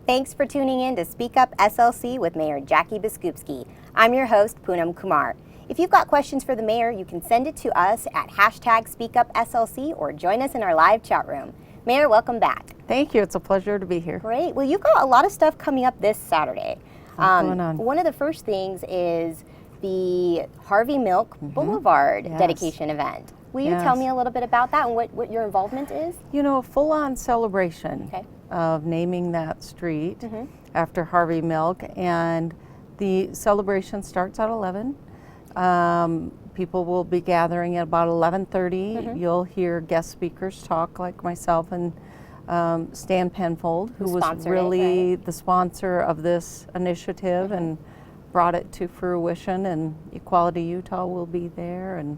Thanks for tuning in to Speak Up SLC with Mayor Jackie Biskupski. I'm your host, Poonam Kumar. If you've got questions for the mayor, you can send it to us at #SpeakUpSLC or join us in our live chat room. Mayor, welcome back. Thank you. It's a pleasure to be here. Great. Well, you've got a lot of stuff coming up this Saturday. What's going on? One of the first things is the Harvey Milk Boulevard dedication event. Will you tell me a little bit about that and what your involvement is? You know, a full-on celebration of naming that street after Harvey Milk, and the celebration starts at 11. People will be gathering at about 11:30. You'll hear guest speakers talk like myself and Stan Penfold, who was really the sponsor of this initiative and brought it to fruition, and Equality Utah will be there, and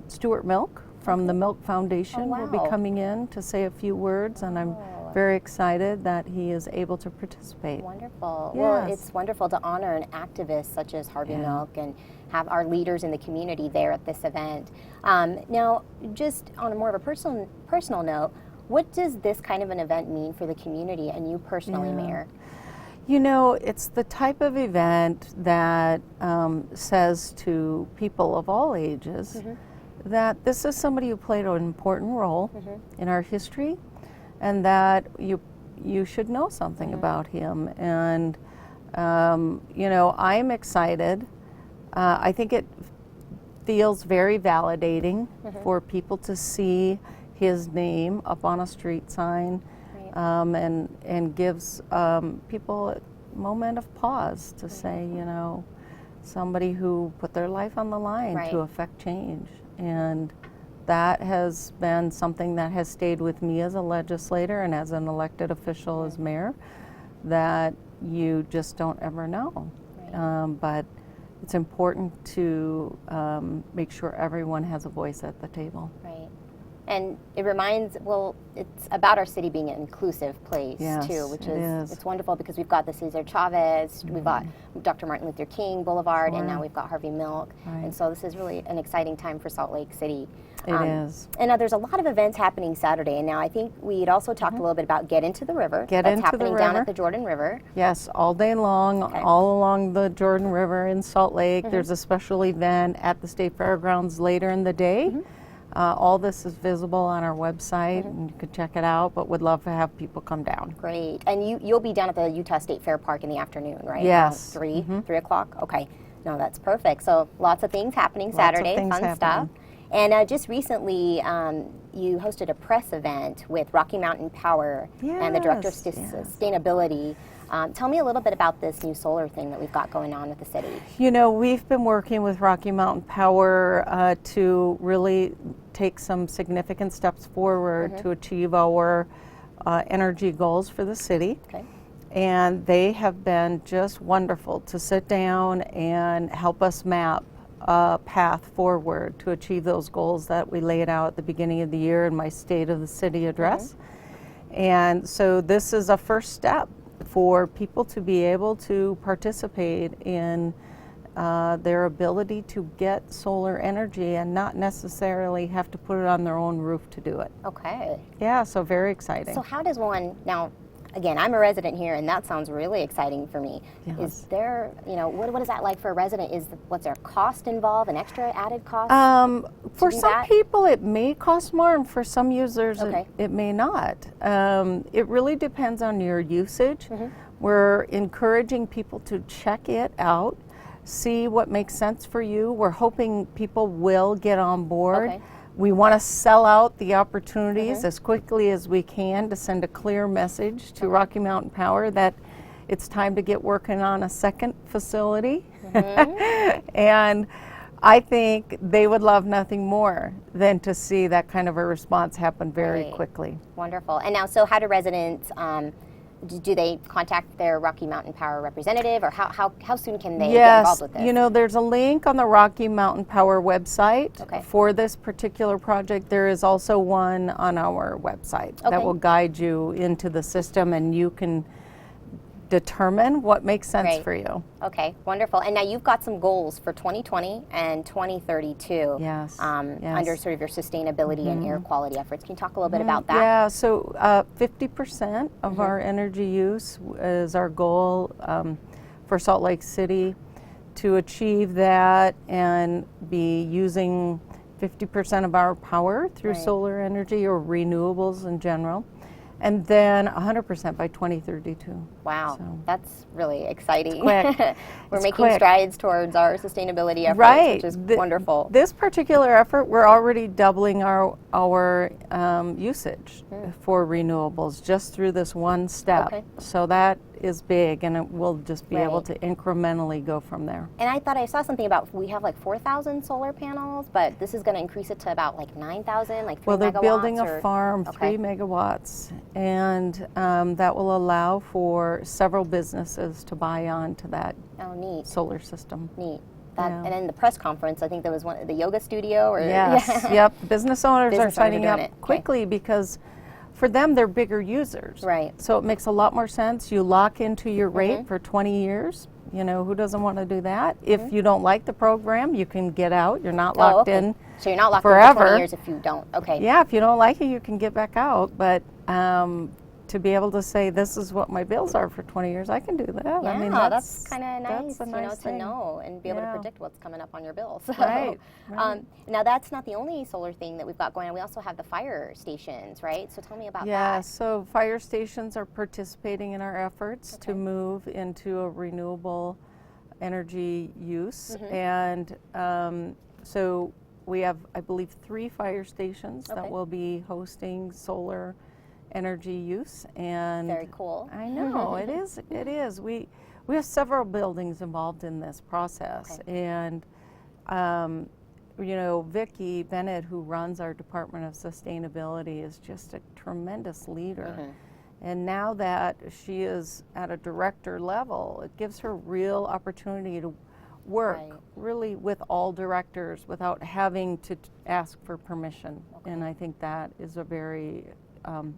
Stuart Milk from the Milk Foundation will be coming in to say a few words, and I'm very excited that he is able to participate. Wonderful. Yes. Well, it's wonderful to honor an activist such as Harvey Milk and have our leaders in the community there at this event. Now, just on a more of a personal note, what does this kind of an event mean for the community and you personally, Mayor? You know, it's the type of event that says to people of all ages that this is somebody who played an important role in our history, and that you should know something about him. And you know, I'm excited. I think it feels very validating for people to see his name up on a street sign, and gives people a moment of pause to say, you know, somebody who put their life on the line to affect change. And that has been something that has stayed with me as a legislator and as an elected official as mayor, that you just don't ever know. But it's important to make sure everyone has a voice at the table. Right. And it reminds, well, it's about our city being an inclusive place too, which is it's wonderful because we've got the Cesar Chavez, we've got Dr. Martin Luther King Boulevard, and now we've got Harvey Milk. And so this is really an exciting time for Salt Lake City. It is. And now there's a lot of events happening Saturday, and now I think we had also talked a little bit about Get Into the River. That's happening down at the Jordan River. Yes, all day long, all along the Jordan River in Salt Lake. There's a special event at the State Fairgrounds later in the day. All this is visible on our website, and you can check it out, but would love to have people come down. Great. And you'll be down at the Utah State Fair Park in the afternoon, right? Yes. 3 o'clock? Okay. No, that's perfect. So lots of things happening Saturday, fun stuff. And just recently, you hosted a press event with Rocky Mountain Power and the Director of Sustainability. Tell me a little bit about this new solar thing that we've got going on with the city. You know, we've been working with Rocky Mountain Power to really take some significant steps forward to achieve our energy goals for the city. And they have been just wonderful to sit down and help us map a path forward to achieve those goals that we laid out at the beginning of the year in my State of the City address. And so this is a first step for people to be able to participate in their ability to get solar energy and not necessarily have to put it on their own roof to do it. Okay. Yeah, so very exciting. So how does one, now, again, I'm a resident here, and that sounds really exciting for me. Is there, you know, what is that like for a resident? What's there cost involved, an extra added cost? For some people, it may cost more, and for some users, it may not. It really depends on your usage. We're encouraging people to check it out, see what makes sense for you. We're hoping people will get on board. We want to sell out the opportunities as quickly as we can to send a clear message to Rocky Mountain Power that it's time to get working on a second facility. And I think they would love nothing more than to see that kind of a response happen very quickly. Wonderful. And now, so how do residents, do they contact their Rocky Mountain Power representative, or how soon can they get involved with this? You know, there's a link on the Rocky Mountain Power website for this particular project. There is also one on our website that will guide you into the system, and you can determine what makes sense Right. for you. Okay, wonderful. And now you've got some goals for 2020 and 2032 Yes, yes. under sort of your sustainability and air quality efforts. Can you talk a little bit about that? Yeah, so 50% of our energy use is our goal for Salt Lake City to achieve that and be using 50% of our power through Right. solar energy or renewables in general, and then 100% by 2032. Wow, So. that's really exciting. quick. We're It's making quick. strides towards our sustainability efforts, Right. which is wonderful. This particular effort, we're already doubling our usage for renewables just through this one step. Okay. So that is big, and it will just be able Right. to incrementally go from there. And I thought I saw something about we have like 4,000 solar panels, but this is going to increase it to about like 9,000, like 3 Well, they're megawatts. building or- a farm, Okay. 3 megawatts, and that will allow for several businesses to buy on to that Oh, neat, solar system. neat. That, Yeah. And then the press conference, I think there was one, the yoga studio, or Yes, yep. Business owners Business are owners are signing doing up it. Okay. quickly because for them, they're bigger users. Right. So it makes a lot more sense. You lock into your rate for 20 years. You know, who doesn't want to do that? If you don't like the program, you can get out. You're not locked okay. in. So you're not locked in for forever. 20 years if you don't. Okay. Yeah, if you don't like it, you can get back out. But to be able to say, this is what my bills are for 20 years, I can do that. Yeah, I mean, that's kind of nice, that's a nice to thing. know and be able to Yeah. predict what's coming up on your bills. So, Right, right. Now that's not the only solar thing that we've got going on. We also have the fire stations, right? So tell me about Yeah, that. so fire stations are participating in our efforts to Okay. move into a renewable energy use. Mm-hmm. And so we have, I believe, 3 fire stations Okay. that will be hosting solar energy use. And Very cool. I know, it is, it is. We have several buildings involved in this process. Okay. And you know, Vicki Bennett, who runs our Department of Sustainability, is just a tremendous leader. Mm-hmm. And now that she is at a director level, it gives her real opportunity to work Right. really with all directors without having to ask for permission. Okay. And I think that is a very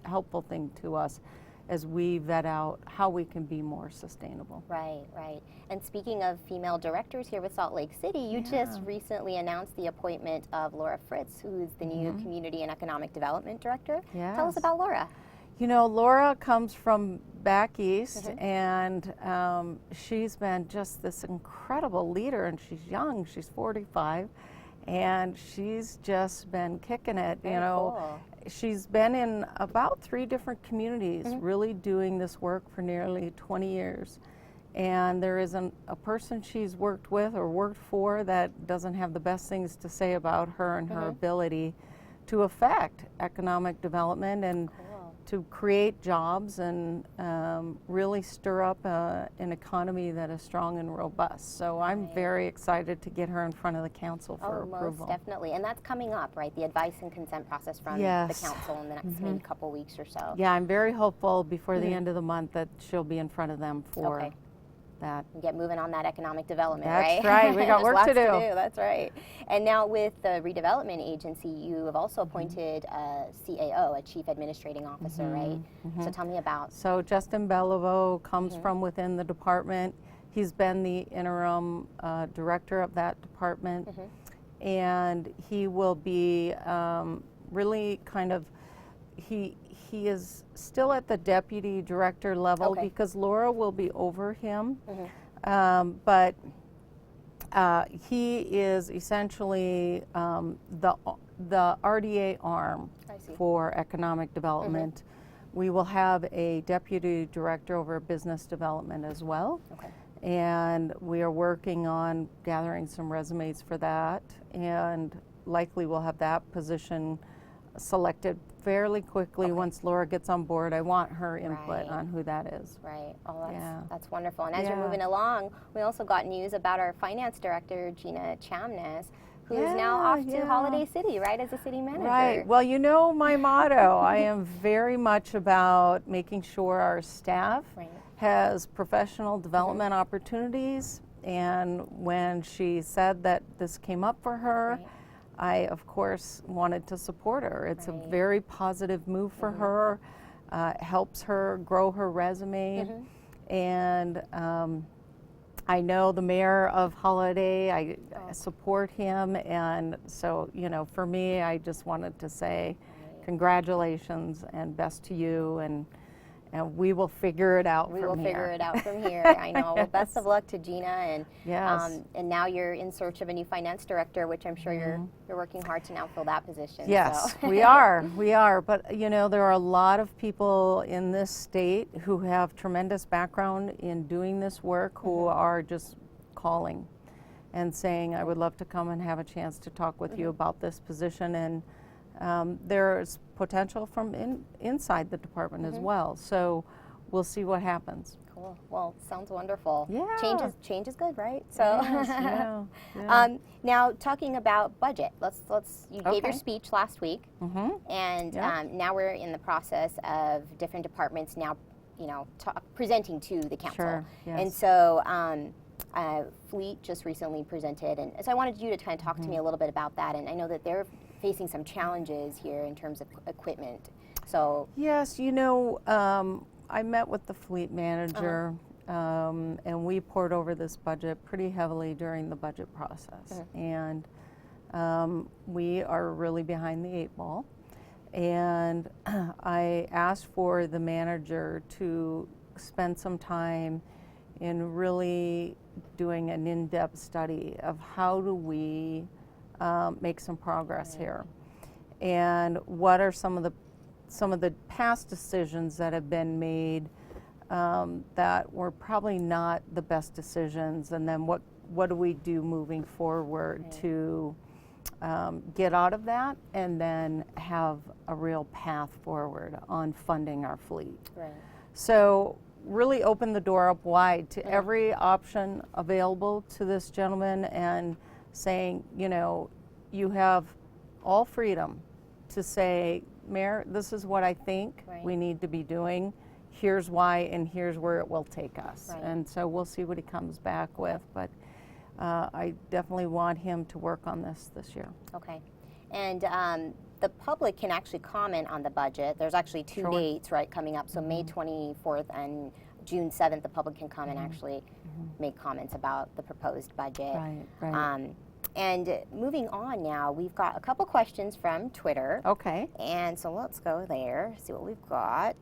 helpful thing to us as we vet out how we can be more sustainable. Right, right. And speaking of female directors here with Salt Lake City, you just recently announced the appointment of Laura Fritz, who is the new Community and Economic Development Director. Tell us Yes. about Laura. You know, Laura comes from back east, and she's been just this incredible leader, and she's young, she's 45, and she's just been kicking it, you Very know. cool. She's been in about 3 different communities, really doing this work for nearly 20 years. And there isn't a person she's worked with or worked for that doesn't have the best things to say about her and her ability to affect economic development and to create jobs and really stir up an economy that is strong and robust. So I'm very excited to get her in front of the council for approval. Most definitely. And that's coming up, right? The advice and consent process from Yes. the council in the next maybe couple weeks or so. Yeah, I'm very hopeful before the end of the month that she'll be in front of them for Okay. that. And get moving on that economic development, That's right? right. We got There's work lots to do. That's right. And now with the redevelopment agency, you have also appointed a CAO, a Chief Administrating Officer, right? So tell me about. So Justin Beliveau comes from within the department. He's been the interim director of that department. And he will be really kind of, he is still at the deputy director level because Laura will be over him. But he is essentially the RDA arm for economic development. We will have a deputy director over business development as well. And we are working on gathering some resumes for that, and likely we'll have that position selected fairly quickly once Laura gets on board. I want her input on who that is. Right. Oh, Yeah. that's wonderful. And as you're moving along, we also got news about our finance director, Gina Chamness, who is now off to Holiday City, right, as a city manager. Right. Well, you know my motto. I am very much about making sure our staff has professional development opportunities. And when she said that this came up for her, I, of course, wanted to support her. It's a very positive move for her, helps her grow her resume. And I know the mayor of Holiday, I support him, and so, you know, for me, I just wanted to say congratulations and best to you, and we will figure it out from here. We will figure it out from here. I know. Well, best of luck to Gina, and and now you're in search of a new finance director, which I'm sure you're working hard to now fill that position. Yes, so. we are. But you know, there are a lot of people in this state who have tremendous background in doing this work, who are just calling and saying, "I would love to come and have a chance to talk with you about this position." And there's potential from inside the department as well. So we'll see what happens. Cool. Well, sounds wonderful. Yeah. Change is good, right? So yes, now talking about budget. You gave your speech last week, and now we're in the process of different departments now, you know, presenting to the council. Sure. Yes. And so Fleet just recently presented, and so I wanted you to kind of talk to me a little bit about that. And I know that they're facing some challenges here in terms of equipment. So yes, you know, I met with the fleet manager, and we poured over this budget pretty heavily during the budget process, and we are really behind the 8 ball. And I asked for the manager to spend some time in really doing an in-depth study of how do we make some progress here, and what are some of the past decisions that have been made that were probably not the best decisions, and then what do we do moving forward to get out of that, and then have a real path forward on funding our fleet. Right. So really open the door up wide to every option available to this gentleman, and saying, you know, you have all freedom to say, Mayor, this is what I think we need to be doing. Here's why, and here's where it will take us. Right. And so we'll see what he comes back with. But I definitely want him to work on this year. Okay. And the public can actually comment on the budget. There's actually two dates, right, coming up. So May 24th and June 7th, the public can come and actually make comments about the proposed budget. Right. And moving on now, we've got a couple questions from Twitter. Okay. And so let's go there, see what we've got.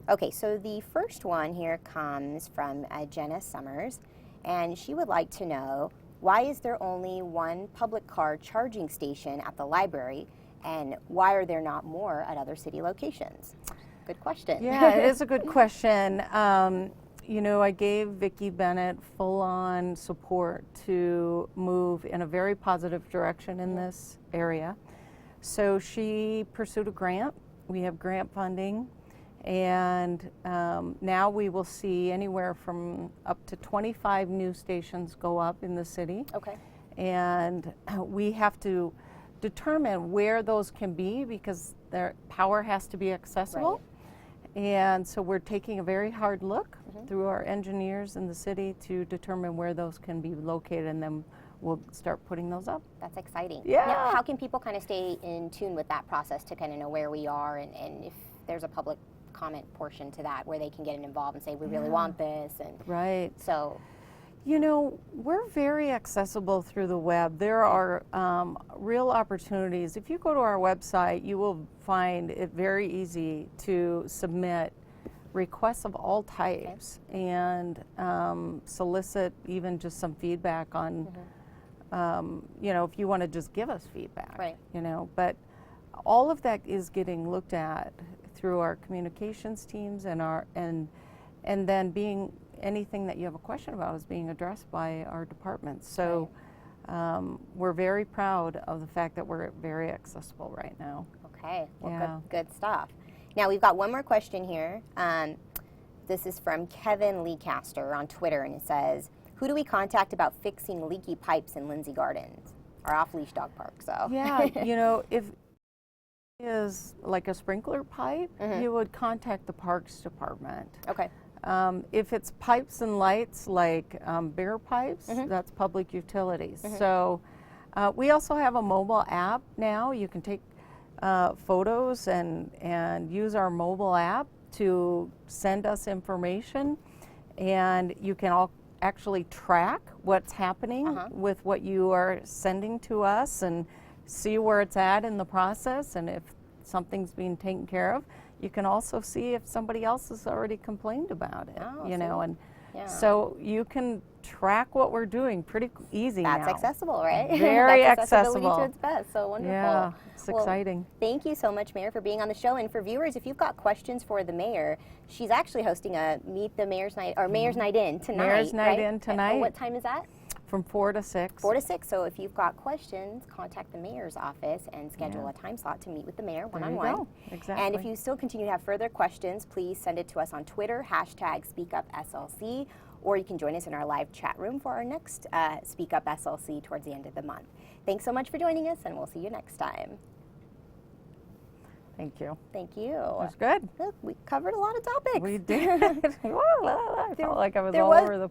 Okay, so the first one here comes from Jenna Summers, and she would like to know, why is there only one public car charging station at the library, and why are there not more at other city locations? Good question. Yeah, it is a good question. You know, I gave Vicki Bennett full-on support to move in a very positive direction in this area. So she pursued a grant. We have grant funding, and now we will see anywhere from up to 25 new stations go up in the city. Okay. And we have to determine where those can be, because their power has to be accessible. Right. And so we're taking a very hard look through our engineers in the city to determine where those can be located, and then we'll start putting those up. That's exciting. Yeah. Now, how can people kind of stay in tune with that process to kind of know where we are, and if there's a public comment portion to that where they can get involved and say, we really want this? And right. So, you know, we're very accessible through the web. There are real opportunities. If you go to our website, you will find it very easy to submit requests of all types and solicit even just some feedback on, you know, if you want to just give us feedback, right. you know. But all of that is getting looked at through our communications teams, and then being anything that you have a question about is being addressed by our departments. So we're very proud of the fact that we're very accessible right now. Okay, well, Yeah. good stuff. Now we've got one more question here. This is from Kevin Leecaster on Twitter, and it says, who do we contact about fixing leaky pipes in Lindsay Gardens, our off-leash dog park? So yeah, you know, if it is like a sprinkler pipe, you would contact the Parks Department. Okay. If it's pipes and lights, like bigger pipes, that's public utilities. So we also have a mobile app now. You can take photos and use our mobile app to send us information, and you can all actually track what's happening with what you are sending to us and see where it's at in the process, and if something's being taken care of. You can also see if somebody else has already complained about it, you know, and so you can track what we're doing pretty easy now. That's accessible, right? Very That's accessible. accessibility to its best, so wonderful. Yeah, it's exciting. Thank you so much, Mayor, for being on the show. And for viewers, if you've got questions for the Mayor, she's actually hosting a Meet the Mayor's Night, or Mayor's Night In tonight, Mayor's Night In tonight. What time is that? From 4 to 6. 4 to 6. So if you've got questions, contact the Mayor's office and schedule a time slot to meet with the Mayor one-on-one. There you go. Exactly. And if you still continue to have further questions, please send it to us on Twitter, #SpeakUpSLC, or you can join us in our live chat room for our next Speak Up SLC towards the end of the month. Thanks so much for joining us, and we'll see you next time. Thank you. Thank you. It was good. Look, we covered a lot of topics. We did. I felt like I was all over the